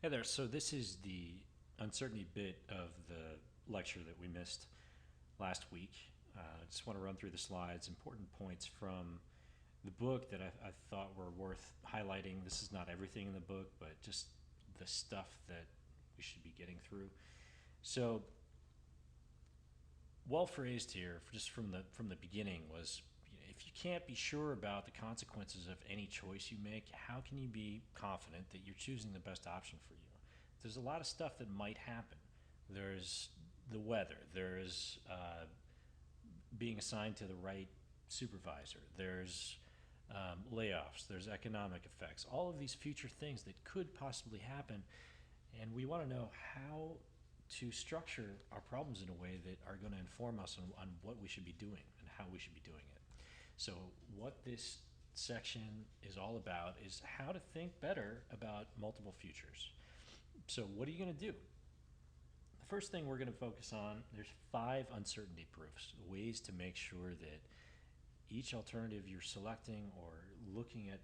Hey there. So this is the uncertainty bit of the lecture that we missed last week. I just want to run through the slides, important points from the book that I thought were worth highlighting. This is not everything in the book, but just the stuff that we should be getting through. So, well phrased here, just from the beginning, was if you can't be sure about the consequences of any choice you make, how can you be confident that you're choosing the best option for you? There's a lot of stuff that might happen. There's the weather. There's being assigned to the right supervisor. There's layoffs. There's economic effects. All of these future things that could possibly happen, and we want to know how to structure our problems in a way that are going to inform us on what we should be doing and how we should be doing it. So, what this section is all about is how to think better about multiple futures. So, what are you going to do? The first thing we're going to focus on, there's 5 uncertainty proofs, ways to make sure that each alternative you're selecting or looking at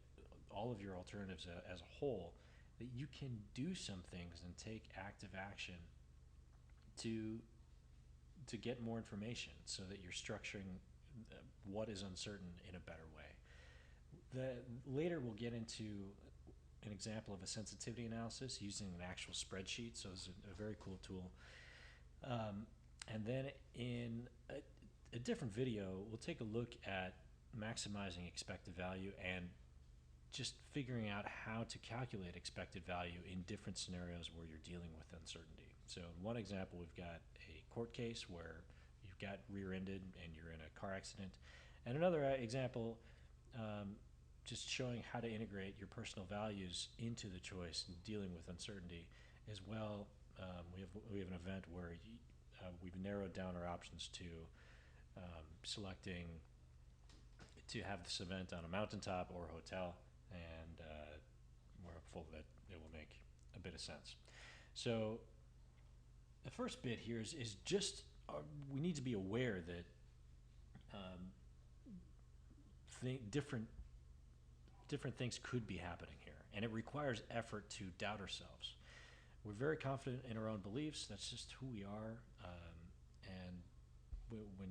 all of your alternatives as a whole, that you can do some things and take active action to get more information so that you're structuring what is uncertain in a better way. Later we'll get into an example of a sensitivity analysis using an actual spreadsheet, so it's a very cool tool. And then in a different video, we'll take a look at maximizing expected value and just figuring out how to calculate expected value in different scenarios where you're dealing with uncertainty. So in one example, we've got a court case where you've got rear-ended and you're in a car accident. And another example, just showing how to integrate your personal values into the choice and dealing with uncertainty as well. We have an event where we've narrowed down our options to selecting to have this event on a mountaintop or a hotel, and we're hopeful that it will make a bit of sense. So the first bit here is just we need to be aware that different things could be happening here, and it requires effort to doubt ourselves. We're very confident in our own beliefs. That's just who we are. And when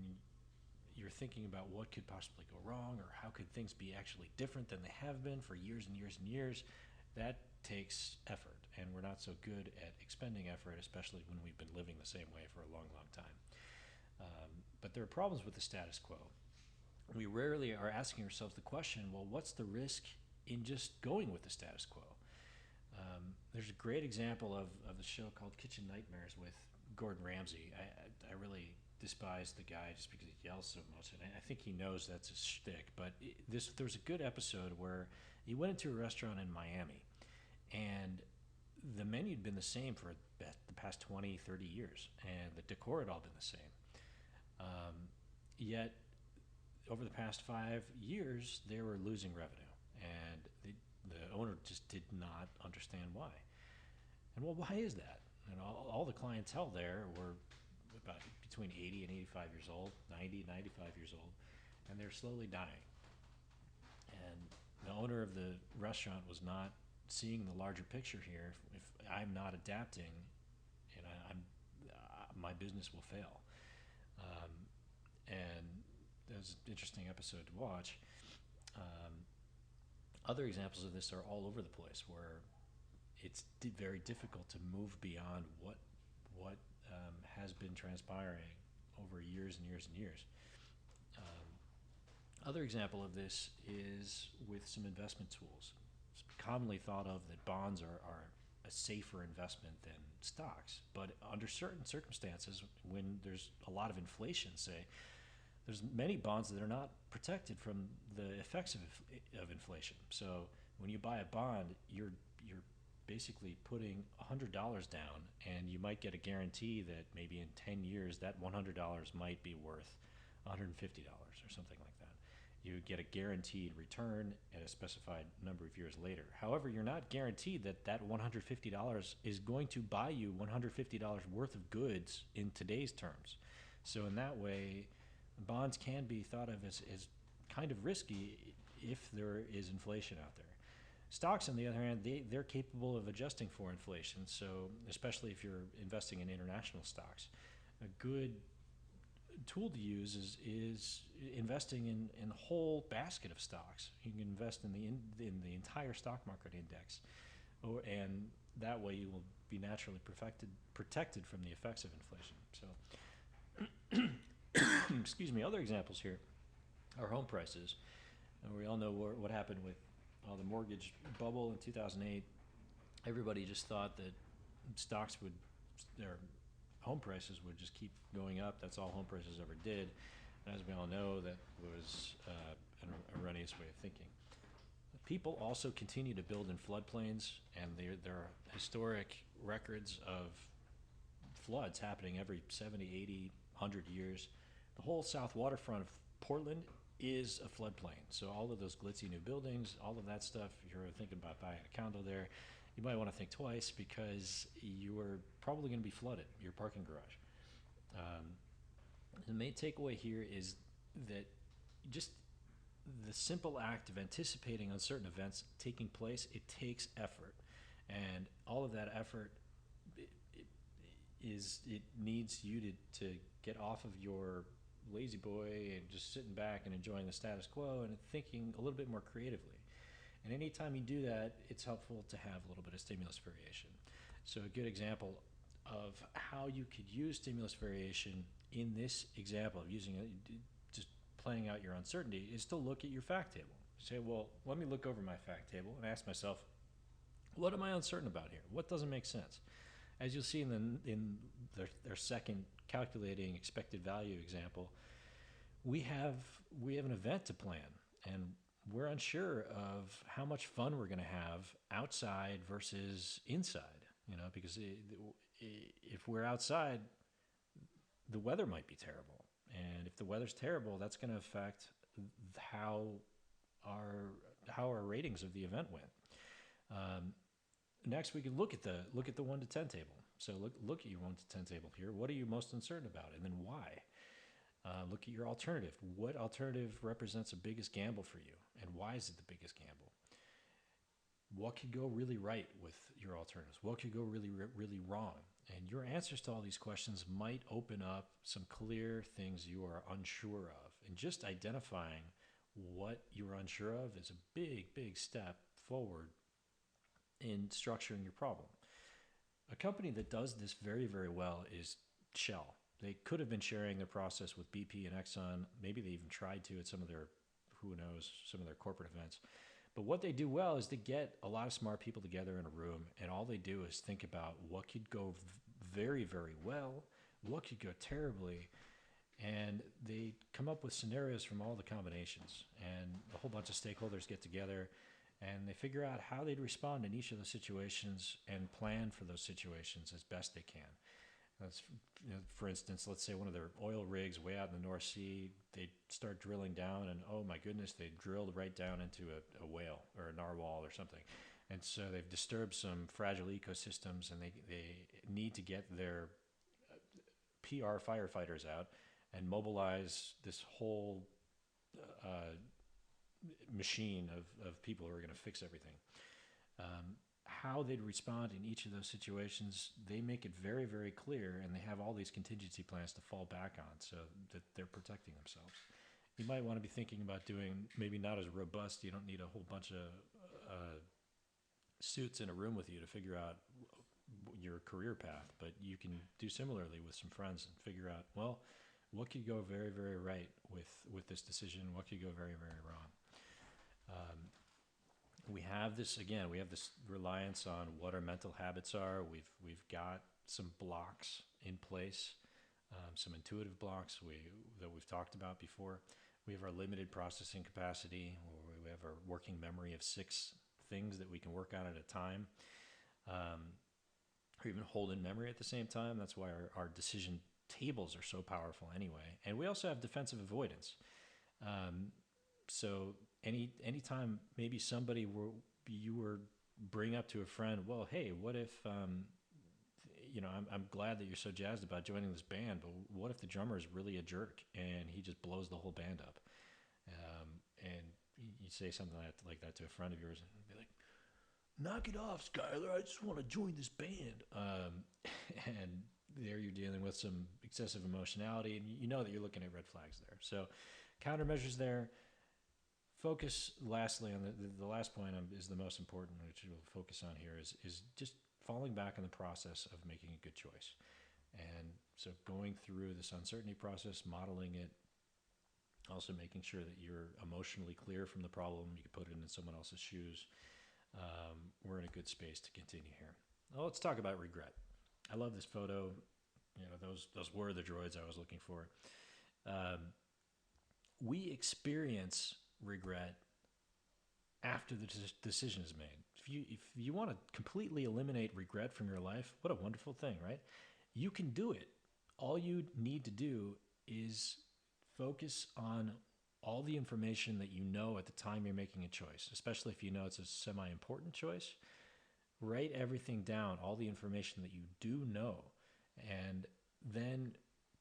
you're thinking about what could possibly go wrong or how could things be actually different than they have been for years and years and years, that takes effort. And we're not so good at expending effort, especially when we've been living the same way for a long, long time. But there are problems with the status quo. We rarely are asking ourselves the question, well, what's the risk in just going with the status quo? There's a great example of the show called Kitchen Nightmares with Gordon Ramsay. I really despise the guy just because he yells so much, and I think he knows that's his shtick. But there was a good episode where he went into a restaurant in Miami, and the menu had been the same for the past 20, 30 years, and the decor had all been the same. Yet, over the past 5 years, they were losing revenue, and the owner just did not understand why. And well, why is that? And all the clientele there were about between 80 and 85 years old, 90, 95 years old, and they're slowly dying. And the owner of the restaurant was not seeing the larger picture here. If I'm not adapting, and my business will fail. And it was an interesting episode to watch. Other examples of this are all over the place, where it's very difficult to move beyond what has been transpiring over years and years and years. Other example of this is with some investment tools. It's commonly thought of that bonds are a safer investment than stocks, but under certain circumstances, when there's a lot of inflation, say, there's many bonds that are not protected from the effects of inflation. So when you buy a bond, you're basically putting $100 down, and you might get a guarantee that maybe in 10 years that $100 might be worth $150 or something like that. You get a guaranteed return at a specified number of years later. However, you're not guaranteed that that $150 is going to buy you $150 worth of goods in today's terms. So in that way, bonds can be thought of as kind of risky if there is inflation out there. Stocks, on the other hand, they're capable of adjusting for inflation. So, especially if you're investing in international stocks, a good tool to use is investing in a whole basket of stocks. You can invest in the entire stock market index, and that way you will be naturally protected from the effects of inflation. So, excuse me. Other examples here are home prices. And we all know what happened with the mortgage bubble in 2008. Everybody just thought that stocks would, their home prices would just keep going up. That's all home prices ever did. And as we all know, that was an erroneous way of thinking. People also continue to build in floodplains, and there are historic records of floods happening every 70, 80, 100 years. The whole south waterfront of Portland is a floodplain. So all of those glitzy new buildings, all of that stuff, if you're thinking about buying a condo there, you might want to think twice because you are probably going to be flooded, your parking garage. The main takeaway here is that just the simple act of anticipating uncertain events taking place, it takes effort. And all of that effort it needs you to get off of your lazy boy and just sitting back and enjoying the status quo and thinking a little bit more creatively. And anytime you do that, it's helpful to have a little bit of stimulus variation. So a good example of how you could use stimulus variation in this example of using it, just playing out your uncertainty, is to look at your fact table. Say, well, let me look over my fact table and ask myself, what am I uncertain about here? What doesn't make sense? As you'll see in their second calculating expected value example, we have an event to plan, and we're unsure of how much fun we're going to have outside versus inside. Because if we're outside, the weather might be terrible, and if the weather's terrible, that's going to affect how our ratings of the event went. Next, we can look at the 1 to 10 table. So look at your 1 to 10 table here. What are you most uncertain about, and then why? Look at your alternative. What alternative represents the biggest gamble for you, and why is it the biggest gamble? What could go really right with your alternatives? What could go really, really wrong? And your answers to all these questions might open up some clear things you are unsure of. And just identifying what you're unsure of is a big, big step forward in structuring your problem. A company that does this very, very well is Shell. They could have been sharing their process with BP and Exxon. Maybe they even tried to at some of their, some of their corporate events. But what they do well is they get a lot of smart people together in a room, and all they do is think about what could go very, very well, what could go terribly, and they come up with scenarios from all the combinations. And a whole bunch of stakeholders get together, and they figure out how they'd respond in each of those situations and plan for those situations as best they can. That's, for instance, let's say one of their oil rigs way out in the North Sea, they start drilling down, and oh my goodness, they drilled right down into a whale or a narwhal or something. And so they've disturbed some fragile ecosystems, and they need to get their PR firefighters out and mobilize this whole machine of people who are going to fix everything. How they'd respond in each of those situations, they make it very, very clear, and they have all these contingency plans to fall back on so that they're protecting themselves. You might want to be thinking about doing maybe not as robust. You don't need a whole bunch of suits in a room with you to figure out your career path, but you can do similarly with some friends and figure out, well, what could go very, very right with this decision? What could go very, very wrong? We have this reliance on what our mental habits are. We've got some blocks in place, some intuitive blocks that we've talked about before. We have our limited processing capacity. We have our working memory of 6 things that we can work on at a time, or even hold in memory at the same time. That's why our decision tables are so powerful anyway. And we also have defensive avoidance. So anytime maybe you were bring up to a friend, well, hey, what if, I'm glad that you're so jazzed about joining this band, but what if the drummer is really a jerk and he just blows the whole band up? And you say something like that to a friend of yours, and be like, knock it off, Skylar. I just want to join this band. And there you're dealing with some excessive emotionality, and you know that you're looking at red flags there. So, countermeasures there. Focus. Lastly, on the last point is the most important, which we'll focus on here is just falling back on the process of making a good choice. And so, going through this uncertainty process, modeling it, also making sure that you're emotionally clear from the problem. You can put it in someone else's shoes. We're in a good space to continue here. Well, let's talk about regret. I love this photo. You know, those were the droids I was looking for. Um, we experience regret after the decision is made. If you want to completely eliminate regret from your life, what a wonderful thing, right? You can do it. All you need to do is focus on all the information that you know at the time you're making a choice, especially if you know it's a semi important choice. Write everything down, all the information that you do know, and then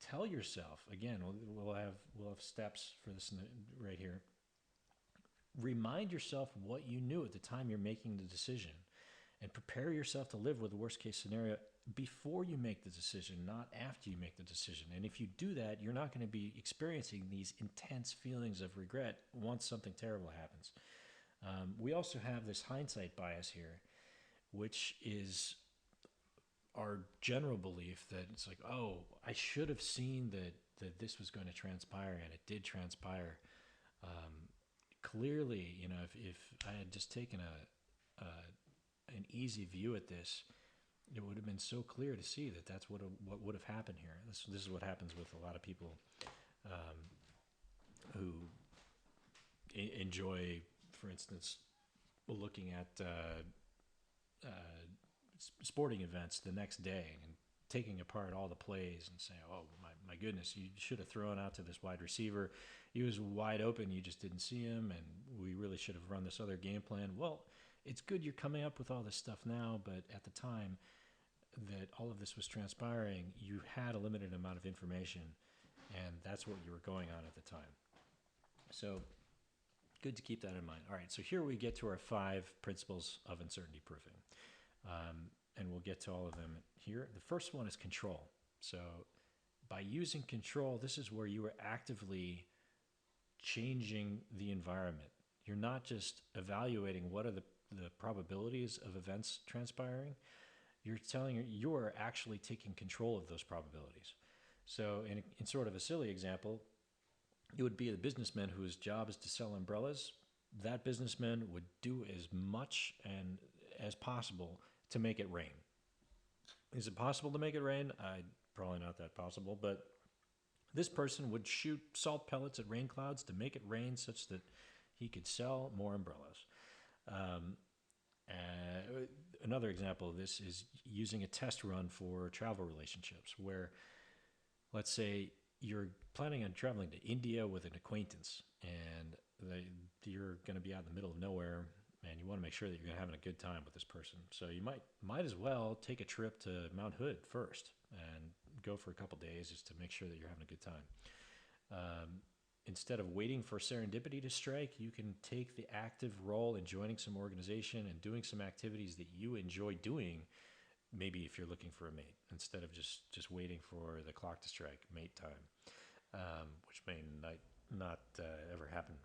tell yourself again, we'll have steps for this right here. Remind yourself what you knew at the time you're making the decision and prepare yourself to live with the worst case scenario before you make the decision, not after you make the decision. And if you do that, you're not going to be experiencing these intense feelings of regret once something terrible happens. We also have this hindsight bias here, which is our general belief that it's like, oh, I should have seen that this was going to transpire, and it did transpire. Clearly, if I had just taken an easy view at this, it would have been so clear to see that that's what would have happened here. This is what happens with a lot of people who enjoy, for instance, looking at sporting events the next day and taking apart all the plays and saying, "Oh my goodness, you should have thrown out to this wide receiver. He was wide open. You just didn't see him, and we really should have run this other game plan." Well, it's good you're coming up with all this stuff now, but at the time that all of this was transpiring, you had a limited amount of information, and that's what you were going on at the time. So, good to keep that in mind. All right, so here we get to our 5 principles of uncertainty proofing. And we'll get to all of them here. The first one is control. So, by using control, this is where you are actively changing the environment. You're not just evaluating what are the probabilities of events transpiring. You're actually taking control of those probabilities. So, in sort of a silly example, it would be the businessman whose job is to sell umbrellas. That businessman would do as much and as possible to make it rain. Is it possible to make it rain? Probably not that possible, but this person would shoot salt pellets at rain clouds to make it rain such that he could sell more umbrellas. Another example of this is using a test run for travel relationships, where let's say you're planning on traveling to India with an acquaintance, and you're going to be out in the middle of nowhere, and you want to make sure that you're having a good time with this person. So you might as well take a trip to Mount Hood first and go for a couple days just to make sure that you're having a good time. Instead of waiting for serendipity to strike, you can take the active role in joining some organization and doing some activities that you enjoy doing. Maybe if you're looking for a mate, instead of just waiting for the clock to strike, mate time, which may not ever happen.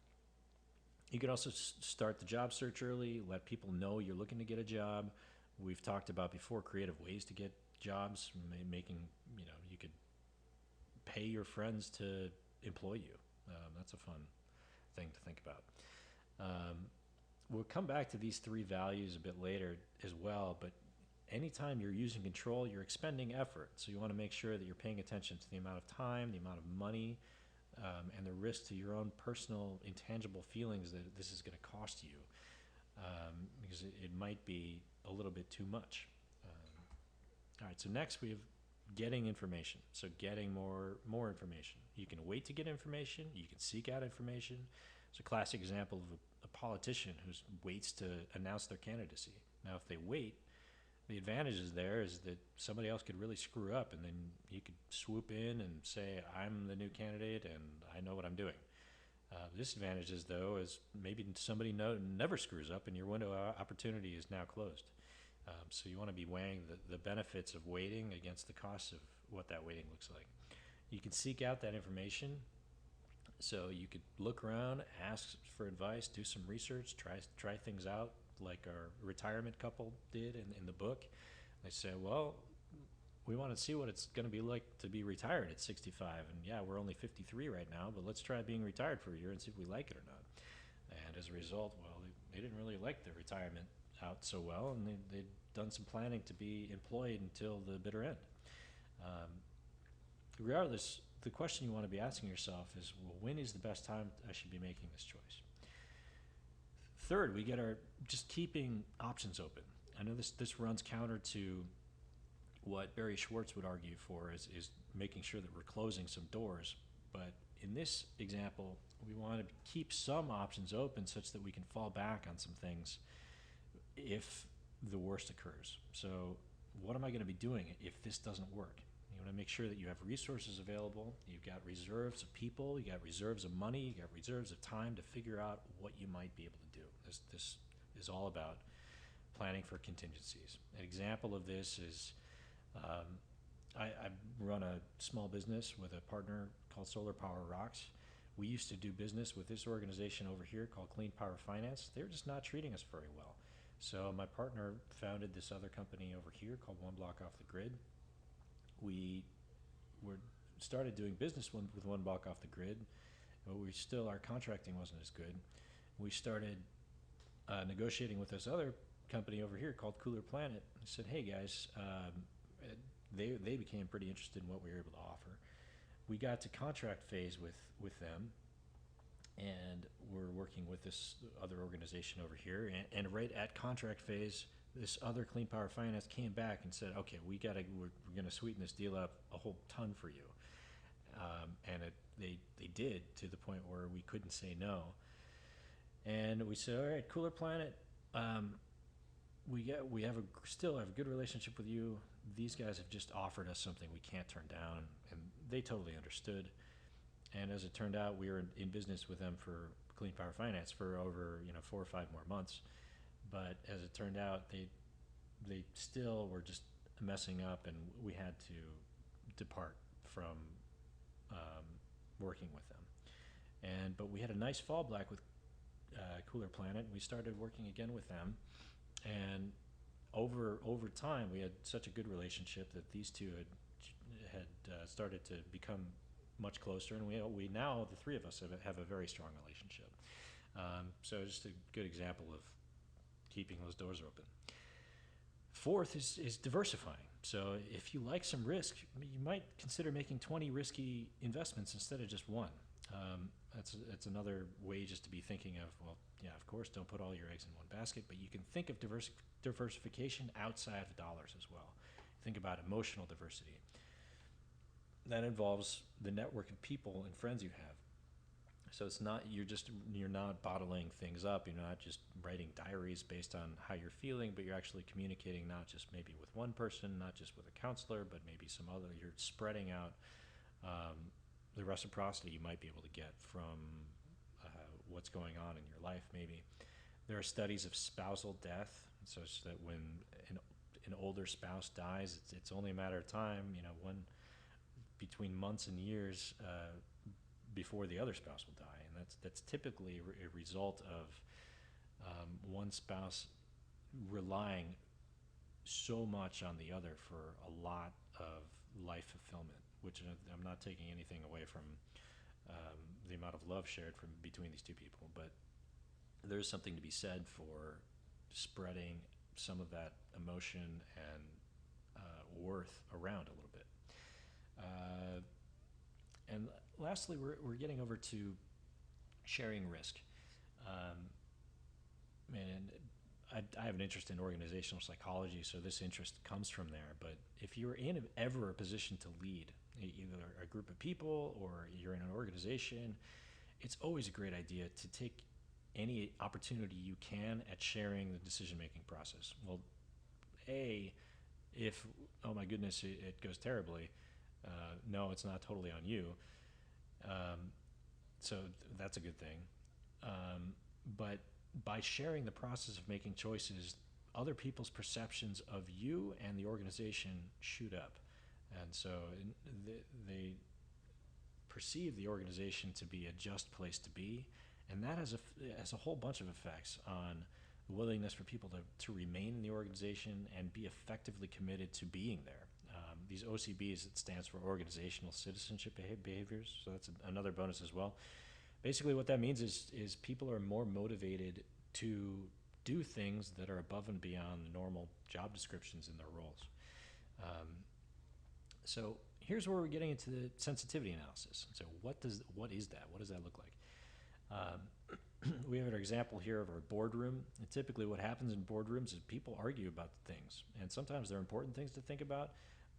You could also start the job search early, let people know you're looking to get a job. We've talked about before creative ways to get jobs, making, you could pay your friends to employ you. That's a fun thing to think about. We'll come back to these 3 values a bit later as well, but anytime you're using control, you're expending effort. So you want to make sure that you're paying attention to the amount of time, the amount of money, and the risk to your own personal intangible feelings that this is going to cost you, because it might be a little bit too much. All right, so next we have getting information. So getting more information. You can wait to get information. You can seek out information. It's a classic example of a politician who waits to announce their candidacy. Now, if they wait, the advantage is there is that somebody else could really screw up, and then you could swoop in and say, "I'm the new candidate, and I know what I'm doing." Disadvantage is, though, is maybe somebody never screws up and your window of opportunity is now closed. So you want to be weighing the benefits of waiting against the costs of what that waiting looks like. You can seek out that information. So you could look around, ask for advice, do some research, try things out, like our retirement couple did in the book. They said, well, we want to see what it's going to be like to be retired at 65. And yeah, we're only 53 right now, but let's try being retired for a year and see if we like it or not. And as a result, well, they didn't really like their retirement out so well, and they'd done some planning to be employed until the bitter end. Um, Regardless, the question you want to be asking yourself is, well, when is the best time I should be making this choice? Third, we get our just keeping options open. I know this runs counter to what Barry Schwartz would argue for is making sure that we're closing some doors. But in this example, we want to keep some options open such that we can fall back on some things if the worst occurs. So what am I going to be doing if this doesn't work? You want to make sure that you have resources available. You've got reserves of people, you got reserves of money, you got reserves of time to figure out what you might be able to do. This is all about planning for contingencies. An example of this is I run a small business with a partner called Solar Power Rocks. We used to do business with this organization over here called Clean Power Finance. They were just not treating us very well. So my partner founded this other company over here called One Block Off the Grid. We were started doing business with One Block Off the Grid, but our contracting wasn't as good. We started negotiating with this other company over here called Cooler Planet. I said, hey guys, they became pretty interested in what we were able to offer. We got to contract phase with them, and we're working with this other organization over here. And right at contract phase, this other Clean Power Finance came back and said, okay, we're going to sweeten this deal up a whole ton for you. And they did, to the point where we couldn't say no. And we said, all right, Cooler Planet, we still have a good relationship with you. These guys have just offered us something we can't turn down, and they totally understood. And as it turned out, we were in business with them for Clean Power Finance for over 4 or 5 more months. But as it turned out, they still were just messing up, and we had to depart from working with them. But we had a nice fallback with Cooler Planet. We started working again with them, and over time, we had such a good relationship that these two had started to become much closer, and we now, the three of us, have a very strong relationship. So just a good example of keeping those doors open. Fourth is diversifying. So if you like some risk, you might consider making 20 risky investments instead of just one. That's another way just to be thinking of, well, yeah, of course, don't put all your eggs in one basket, but you can think of diversification outside of dollars as well. Think about emotional diversity. That involves the network of people and friends you have. So it's not you're not bottling things up. You're not just writing diaries based on how you're feeling, but you're actually communicating not just maybe with one person, not just with a counselor, but maybe some other. You're spreading out the reciprocity you might be able to get from what's going on in your life. Maybe there are studies of spousal death, such that when an older spouse dies, it's only a matter of time. Between months and years before the other spouse will die, and that's typically a result of one spouse relying so much on the other for a lot of life fulfillment. Which I'm not taking anything away from the amount of love shared from between these two people, but there's something to be said for spreading some of that emotion and worth around a little bit. And lastly, we're getting over to sharing risk. And I have an interest in organizational psychology, so this interest comes from there. But if you're in ever a position to lead, either a group of people or you're in an organization, it's always a great idea to take any opportunity you can at sharing the decision-making process. Well, if, oh my goodness, it goes terribly, no, it's not totally on you. So that's a good thing. But by sharing the process of making choices, other people's perceptions of you and the organization shoot up. And so they perceive the organization to be a just place to be. And that has a whole bunch of effects on the willingness for people to remain in the organization and be effectively committed to being there. These OCBs, it stands for organizational citizenship behaviors, so that's another bonus as well. Basically, what that means is people are more motivated to do things that are above and beyond the normal job descriptions in their roles. So here's where we're getting into the sensitivity analysis. So what is that? What does that look like? We have an example here of our boardroom. And typically, what happens in boardrooms is people argue about things, and sometimes they're important things to think about,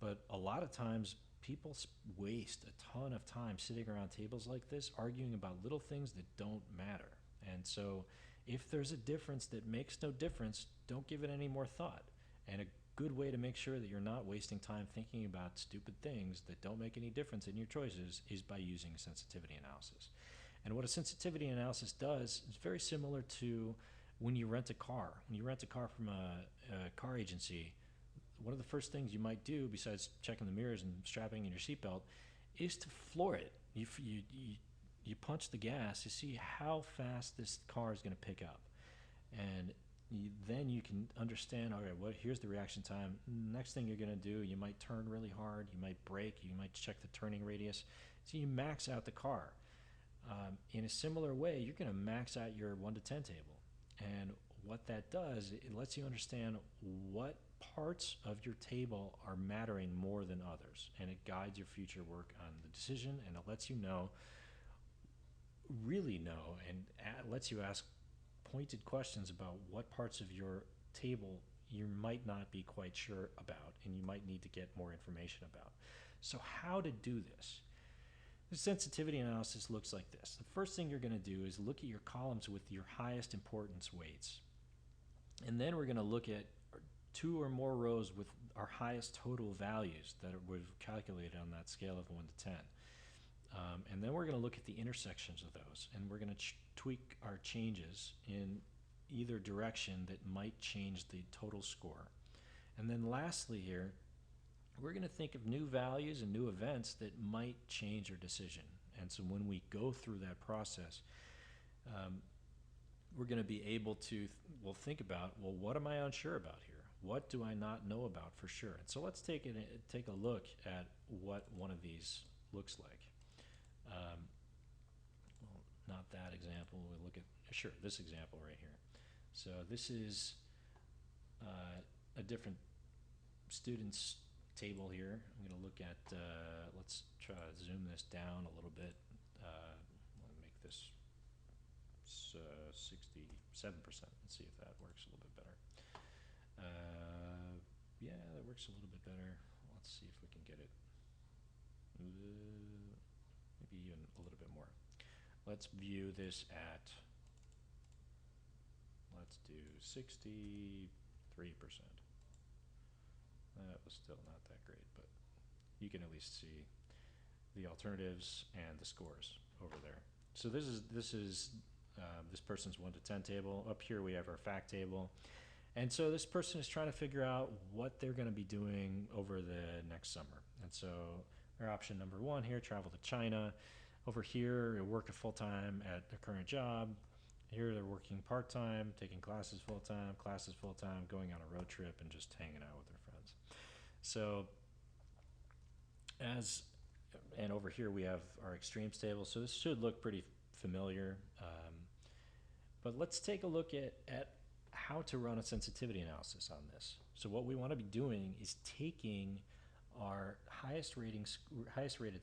but a lot of times people waste a ton of time sitting around tables like this arguing about little things that don't matter. And so if there's a difference that makes no difference, don't give it any more thought. And a good way to make sure that you're not wasting time thinking about stupid things that don't make any difference in your choices is by using a sensitivity analysis. And what a sensitivity analysis does is very similar to when you rent a car. When you rent a car from a car agency, one of the first things you might do, besides checking the mirrors and strapping in your seatbelt, is to floor it. You punch the gas to see how fast this car is going to pick up. And then you can understand, all right, here's the reaction time. Next thing you're going to do, you might turn really hard, you might brake, you might check the turning radius. So you max out the car. In a similar way, you're going to max out your 1 to 10 table. And what that does, it lets you understand what parts of your table are mattering more than others. And it guides your future work on the decision, and it lets you really know, and lets you ask pointed questions about what parts of your table you might not be quite sure about and you might need to get more information about. So how to do this? The sensitivity analysis looks like this. The first thing you're going to do is look at your columns with your highest importance weights. And then we're going to look at 2 or more rows with our highest total values that we've calculated on that scale of 1 to 10. And then we're going to look at the intersections of those, and we're going to tweak our changes in either direction that might change the total score. And then lastly here, we're going to think of new values and new events that might change our decision. And so when we go through that process, we're going to be able to, think about, what am I unsure about here? What do I not know about for sure? And so let's take a look at what one of these looks like. Not that example. We'll look at, sure, this example right here. So this is a different student's table here. I'm going to look at, let's try to zoom this down a little bit. I'll make this 67%. Let's see if that works a little bit better. Yeah, that works a little bit better. Let's see if we can get it maybe even a little bit more. Let's view this at, let's do 63%. That was still not that great, but you can at least see the alternatives and the scores over there. So this is this person's 1 to 10 table. Up here we have our fact table. And so this person is trying to figure out what they're going to be doing over the next summer. And so our option number 1 here, travel to China. Over here, work full-time at their current job. Here they're working part-time, taking classes full-time, going on a road trip, and just hanging out with their friends. So and over here we have our extremes table. So this should look pretty familiar. But let's take a look at how to run a sensitivity analysis on this. So what we want to be doing is taking our highest rated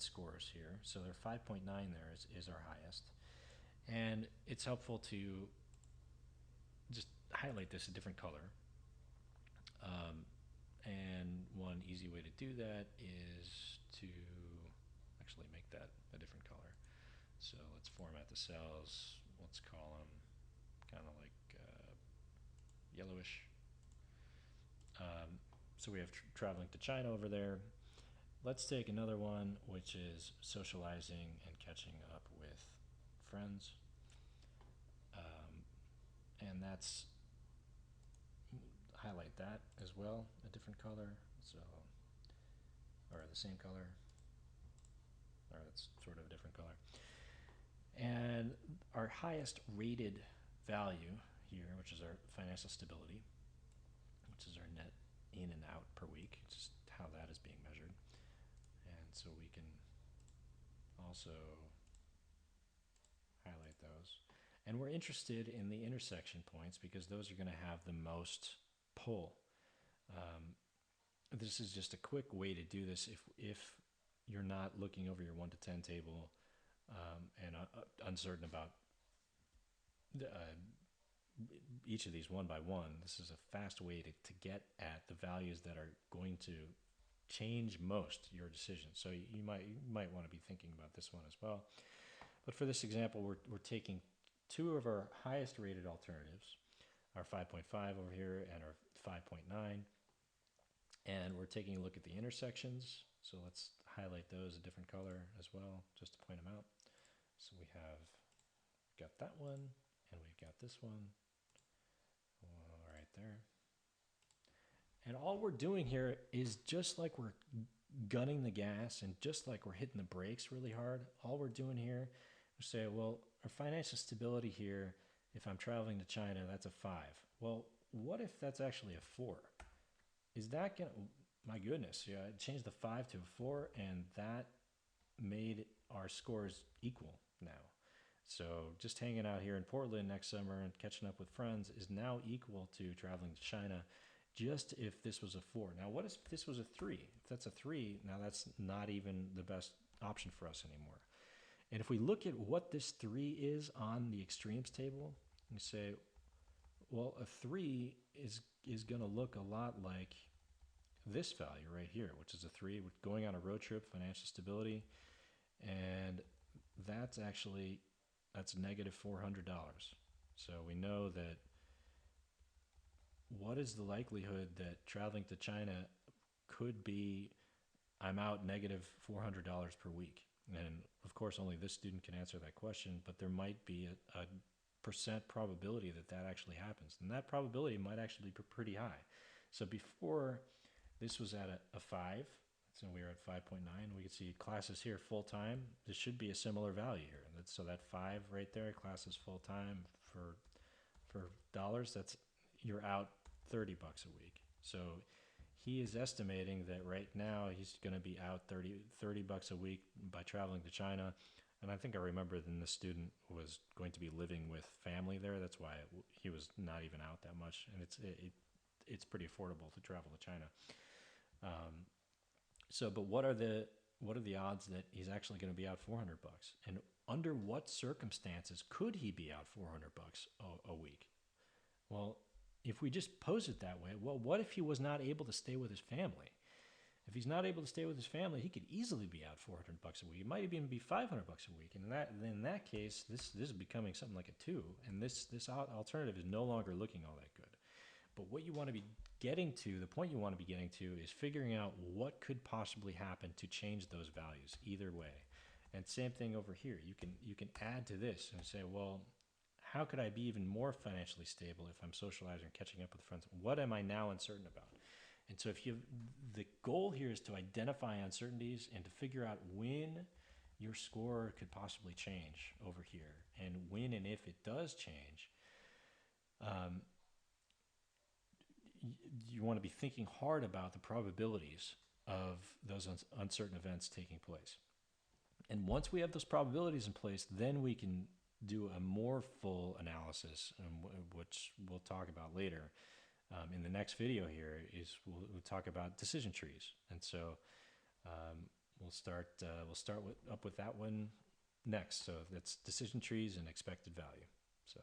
scores here. So they're 5.9 there is our highest. And it's helpful to just highlight this a different color. And one easy way to do that is to actually make that a different color. So let's format the cells. Let's call them kind of like yellowish. So we have traveling to China over there. Let's take another one, which is socializing and catching up with friends. And that's, highlight that as well, a different color, so, or the same color, or it's sort of a different color. And our highest rated value here, which is our financial stability, which is our net in and out per week, just how that is being measured. And so we can also highlight those. And we're interested in the intersection points because those are going to have the most pull. This is just a quick way to do this if you're not looking over your 1 to 10 table and uncertain about each of these one by one. This is a fast way to get at the values that are going to change most your decision. So you might want to be thinking about this one as well. But for this example, we're taking two of our highest rated alternatives, our 5.5 over here and our 5.9, and we're taking a look at the intersections. So let's highlight those a different color as well, just to point them out. So we have got that one, and we've got this one right there. And all we're doing here is just like we're gunning the gas and just like we're hitting the brakes really hard, all we're doing here is say, well, our financial stability here, if I'm traveling to China, that's a 5. Well, what if that's actually a 4? Is that going to, my goodness, yeah, I changed the 5 to a 4, and that made our scores equal now. So just hanging out here in Portland next summer and catching up with friends is now equal to traveling to China, just if this was a 4. Now, what if this was a 3? If that's a 3, now that's not even the best option for us anymore. And if we look at what this 3 is on the extremes table, we say, well, a 3 is going to look a lot like this value right here, which is a 3, with going on a road trip, financial stability, and that's actually, that's negative $400. So we know that what is the likelihood that traveling to China could be, I'm out negative $400 per week? And of course, only this student can answer that question, but there might be a percent probability that that actually happens. And that probability might actually be pretty high. So before this was at a 5, so we were at 5.9. We can see classes here full-time. This should be a similar value here. So that 5 right there, classes full-time for dollars, that's, you're out $30 a week. So he is estimating that right now he's going to be out $30 a week by traveling to China. And I think I remember then the student was going to be living with family there. That's why he was not even out that much. And it's pretty affordable to travel to China. But what are the odds that he's actually going to be out $400? And under what circumstances could he be out $400 a week? Well, if we just pose it that way, well, what if he was not able to stay with his family? If he's not able to stay with his family, he could easily be out $400 a week. It might even be $500 a week. And in that case, this is becoming something like a 2. And this alternative is no longer looking all that good. But what you want to be getting to, the point you want to be getting to, is figuring out what could possibly happen to change those values either way. And same thing over here. You can add to this and say, well, how could I be even more financially stable if I'm socializing or catching up with friends? What am I now uncertain about? And so the goal here is to identify uncertainties and to figure out when your score could possibly change over here. And when and if it does change, you want to be thinking hard about the probabilities of those uncertain events taking place. And once we have those probabilities in place, then we can do a more full analysis, which we'll talk about later. In the next video here is we'll talk about decision trees. And so we'll start up with that one next. So that's decision trees and expected value. So